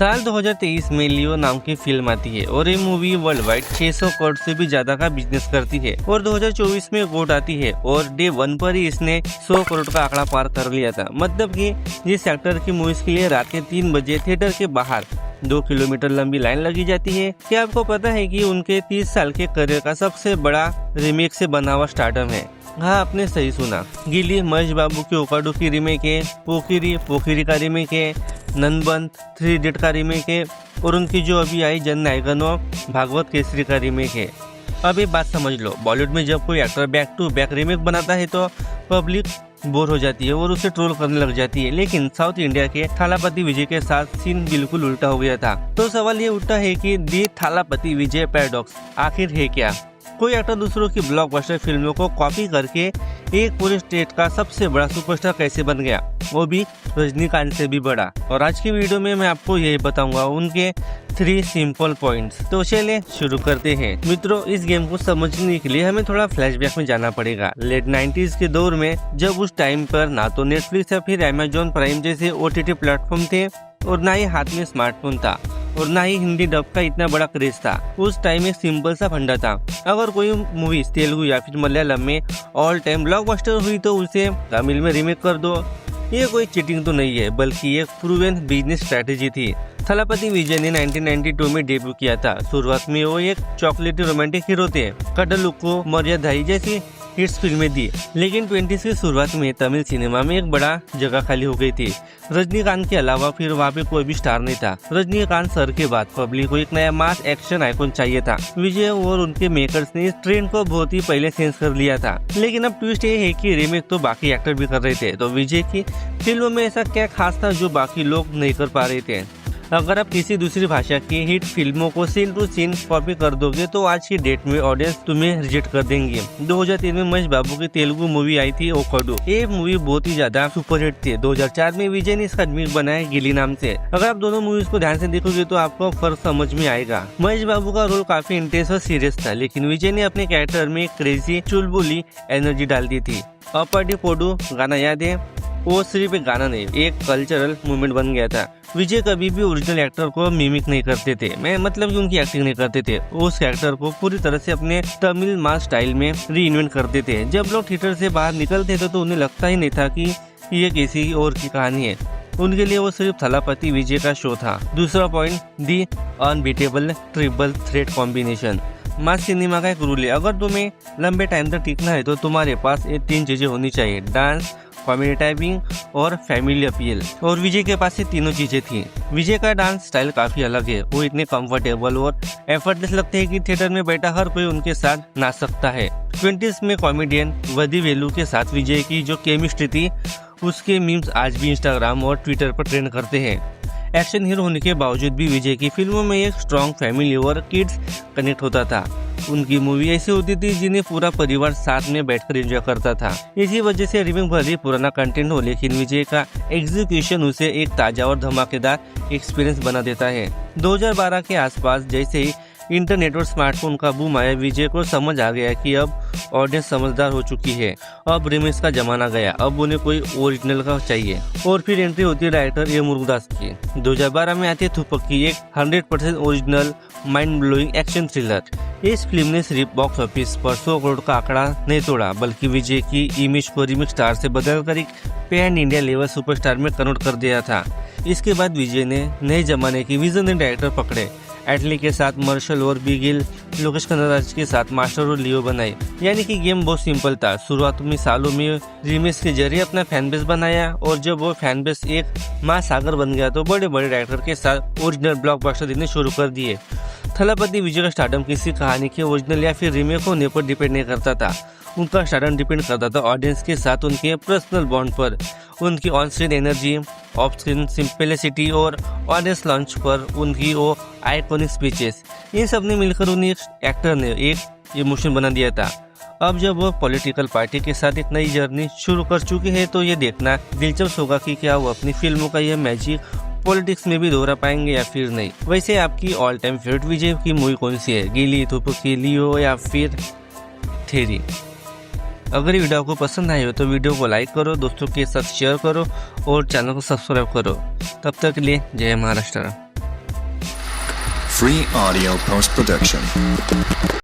साल 2023 में लियो नाम की फिल्म आती है और ये मूवी वर्ल्ड वाइड 600 करोड़ से भी ज्यादा का बिजनेस करती है और 2024 में गोट आती है और डे 1 पर ही इसने 100 करोड़ का आंकड़ा पार कर लिया था। मतलब कि जिस एक्टर की मूवीज के लिए रात के 3 बजे थिएटर के बाहर 2 किलोमीटर लंबी लाइन लगी जाती है। क्या आपको पता है कि उनके 30 साल के करियर का सबसे बड़ा रीमेक से बना हुआ स्टार्टअप है? हाँ, आपने सही सुना। गिली महेश बाबू की ओकाडू की रीमेक है, पोकिरी का रीमेक है, नंदबंद 3 इडियट का रीमेक है और उनकी जो अभी आई जननायकनो भागवत केसरी का रीमेक है। अब एक बात समझ लो, बॉलीवुड में जब कोई actor back to back remake बनाता है तो पब्लिक बोर हो जाती है और उसे ट्रोल करने लग जाती है। लेकिन साउथ इंडिया के थालापति विजय के साथ सीन बिल्कुल उल्टा हो गया था। तो सवाल ये उठता है कि दी थालापति विजय पैराडॉक्स आखिर है क्या? कोई एक्टर दूसरों की ब्लॉकबस्टर फिल्मों को कॉपी करके एक पूरे स्टेट का सबसे बड़ा सुपरस्टार कैसे बन गया, वो भी रजनीकांत से भी बड़ा। और आज की वीडियो में मैं आपको यही बताऊंगा उनके 3 सिंपल पॉइंट्स। तो चलिए शुरू करते हैं। मित्रों, इस गेम को समझने के लिए हमें थोड़ा फ्लैशबैक में जाना पड़ेगा। लेट 90s के दौर में, जब उस टाइम पर ना तो नेटफ्लिक्स या फिर अमेजॉन प्राइम जैसे OTT प्लेटफॉर्म थे और ना ही हाथ में स्मार्टफोन था और ना ही हिंदी डब का इतना बड़ा क्रेज था। उस टाइम एक सिंपल सा फंडा था, अगर कोई मूवी तेलुगु या फिर मलयालम में ऑल टाइम ब्लॉकबस्टर हुई तो उसे तमिल में रीमेक कर दो। ये कोई चीटिंग तो नहीं है, बल्कि एक प्रूवन बिजनेस स्ट्रेटेजी थी। थालापति विजय ने 1992 में डेब्यू किया था। शुरुआत में वो एक चॉकलेटी रोमांटिक हीरो थे, कडलुक्को, मर्यादाई जैसी हिट्स फिल्में दी। लेकिन 20s की शुरुआत में तमिल सिनेमा में एक बड़ा जगह खाली हो गई थी। रजनीकांत के अलावा फिर वहाँ पे कोई भी स्टार नहीं था। रजनीकांत सर के बाद पब्लिक को एक नया मास एक्शन आइकॉन चाहिए था। विजय और उनके मेकर्स ने इस ट्रेंड को बहुत ही पहले सेंस कर लिया था। लेकिन अब ट्विस्ट ये है कि रीमेक तो बाकी एक्टर भी कर रहे थे, तो विजय की फिल्मों में ऐसा क्या खास था जो बाकी लोग नहीं कर पा रहे थे? अगर आप किसी दूसरी भाषा की हिट फिल्मों को सीन टू सीन कॉपी कर दोगे तो आज की डेट में ऑडियंस तुम्हें रिजेक्ट कर देंगे। 2003 में महेश बाबू की तेलुगु मूवी आई थी ओकाडू। ये मूवी बहुत ही ज्यादा सुपरहिट थी। 2004 में विजय ने इसका रीमेक बनाया गिली नाम से। अगर आप दोनों मूवीज को ध्यान से देखोगे तो आपको फर्क समझ में आएगा। महेश बाबू का रोल काफी इंटेंस और सीरियस था, लेकिन विजय ने अपने कैरेक्टर में क्रेजी चुलबुली एनर्जी डाल दी थी। अपाडी पोडू गाना याद है? वो सिर्फ एक गाना नहीं, एक कल्चरल मूवमेंट बन गया था। विजय कभी भी ओरिजिनल एक्टर को मिमिक नहीं करते थे, मैं मतलब कि उनकी एक्टिंग नहीं करते थे। उस कैरेक्टर को पूरी तरह से अपने तमिल मास स्टाइल में री इन्वेंट करते थे। जब लोग थिएटर से बाहर निकलते थे तो उन्हें लगता ही नहीं था कि ये किसी और की कहानी है। उनके लिए वो सिर्फ थालापति विजय का शो था। दूसरा पॉइंट, दी अनबीटेबल ट्रिपल थ्रेट कॉम्बिनेशन। मास सिनेमा का एक रूल है, अगर तुम्हें लंबे टाइम तक टिकना है तो तुम्हारे पास ये 3 चीजें होनी चाहिए: डांस, कॉमेडी टाइपिंग और फैमिली अपील। और विजय के पास ये तीनों चीजें थी। विजय का डांस स्टाइल काफी अलग है। वो इतने कंफर्टेबल और एफर्टलेस लगते हैं कि थिएटर में बैठा हर कोई उनके साथ नाच सकता है। 20s में कॉमेडियन वदी वेलु के साथ विजय की जो केमिस्ट्री थी, उसके मीम्स आज भी इंस्टाग्राम और ट्विटर पर ट्रेंड करते हैं। एक्शन हीरो होने के बावजूद भी विजय की फिल्मों में एक स्ट्रॉन्ग फैमिली और किड्स कनेक्ट होता था। उनकी मूवी ऐसी होती थी जिन्हें पूरा परिवार साथ में बैठकर एंजॉय करता था। इसी वजह से रीमेक भले पुराना कंटेंट हो, लेकिन विजय का एग्जीक्यूशन उसे एक ताजा और धमाकेदार एक्सपीरियंस बना देता है। 2012 के आसपास जैसे ही इंटरनेट और स्मार्टफोन का बूम आया, विजय को समझ आ गया कि अब ऑडियंस समझदार हो चुकी है, अब रीमेक्स का जमाना गया, अब उन्हें कोई ओरिजिनल का चाहिए। और फिर एंट्री होती है डायरेक्टर ए मुरुगदास की। 2012 में आती है थुपक्की, एक 100% original mind blowing action thriller. इस फिल्म ने सिर्फ बॉक्स ऑफिस पर 100 करोड़ का आंकड़ा नहीं तोड़ा, बल्कि विजय की इमेज को रीमेक स्टार से बदलकर एक पैन इंडिया लेवल सुपरस्टार में कन्वर्ट कर दिया था। इसके बाद विजय ने नए जमाने की विजनरी डायरेक्टर पकड़े। एटली के साथ मार्शल और बिगिल, लोकेश कनगराज के साथ मास्टर और लियो बनाई। यानी कि गेम बहुत सिंपल था। शुरुआत में सालों में रीमेक्स के जरिए अपना फैन बेस बनाया और जब वो फैन बेस एक महासागर बन गया तो बड़े बड़े डायरेक्टर के साथ ओरिजिनल ब्लॉकबस्टर देने शुरू कर दिए। थालापति विजय का स्टार्टअप किसी कहानी के ओरिजिनल या फिर रीमेक होने पर डिपेंड नहीं करता था। उनका स्टार्टअप डिपेंड करता था ऑडियंस के साथ उनके पर्सनल बॉन्ड पर, उनकी on screen energy, of screen simplicity और ऑडियंस लॉन्च पर उनकी वो आइकॉनिक स्पीचेस। इन सब ने मिलकर उन्हें एक्टर ने एक इमोशन बना दिया था। अब जब वो पॉलिटिकल पार्टी के साथ एक नई जर्नी शुरू कर चुके हैं तो ये देखना दिलचस्प होगा कि क्या वो अपनी फिल्मों का यह मैजिक पॉलिटिक्स में भी दोहरा पाएंगे या फिर नहीं। वैसे आपकी ऑल टाइम फेवरेट विजय की मूवी कौन सी है? गिली, थुपक्की, लियो या फिर थेरी? अगर ये वीडियो आपको पसंद आई हो तो वीडियो को लाइक करो, दोस्तों के साथ शेयर करो और चैनल को सब्सक्राइब करो। तब तक के लिए जय Maharashtra. free audio post production.